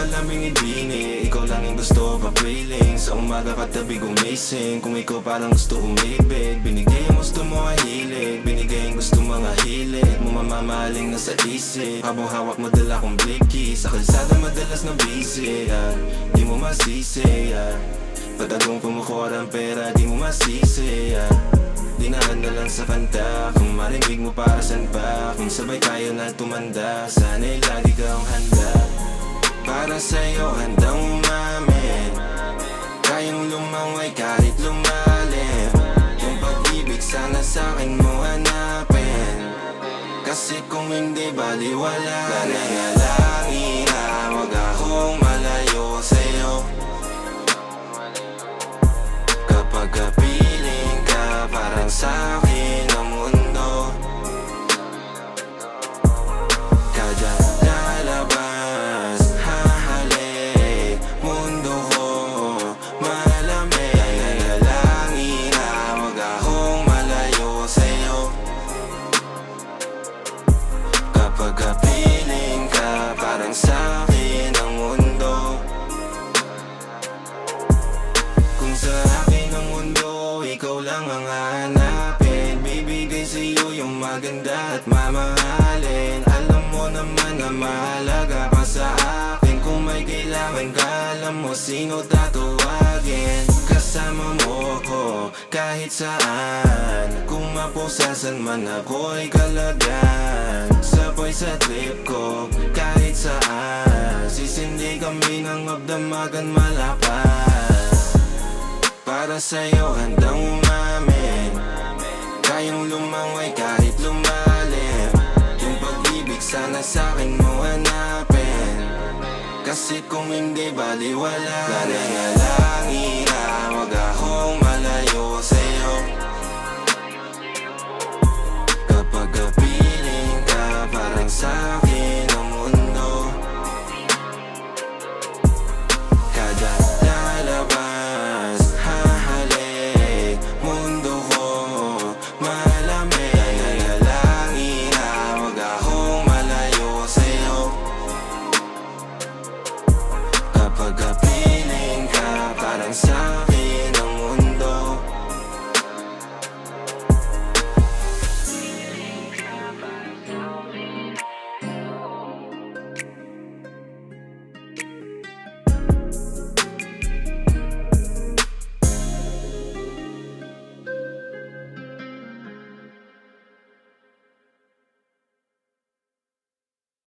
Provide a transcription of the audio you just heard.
malaming ibini, ikaw lang yung gusto papiling. Sa umaga katabi gumising, kung ikaw parang gusto umibig. Binigay yung gusto mo ay hilig, binigay yung gusto mga hilig mo, mamamaling na sa isip. Habang hawak mo dala kong blicky, sa kalsada madalas na busy, di mo masisi, patagong pumukuha ng pera, di mo masisi, dinaan na lang sa kanta. Kung marinig mo para san pa, kung sabay tayo na tumanda, sana'y lagi kang handa. Para sa'yo handang umamin, kayang lumangway kahit lumalim. Yung pag-ibig sana sa'kin mo hanapin, kasi kung hindi baliwala. Nananalangin na wag akong malayo sa'yo. Kapag kapiling ka, parang sa'kin ang mundo. Kada lalabas, hahalik, mundo ko malamig. Nananalangin na wag akong malayo sa'yo. Kapag kapiling ka, parang sa'kin ang mundo. Kung sa akin ang mundo, ikaw lang ang hanapin. Bibigay sa'yo yung maganda at mamahalin. Alam mo naman na mahalaga ka sa akin. Kung may kailangan ka, alam mo sino tatawagin. Kasama mo ko kahit saan, kung mapusasan man ako'y kalagan. Sabay sa trip ko kahit saan, sisindi kami ng abdamagan malapas. Para sa'yo handang umamin, kayang lumangway kahit lumalim. Yung pag-ibig sana sa'kin mo hanapin, kasi kung hindi baliwala. Nananalangin na wag akong malayo sa'yo. Kapag kapiling ka, parang sa'kin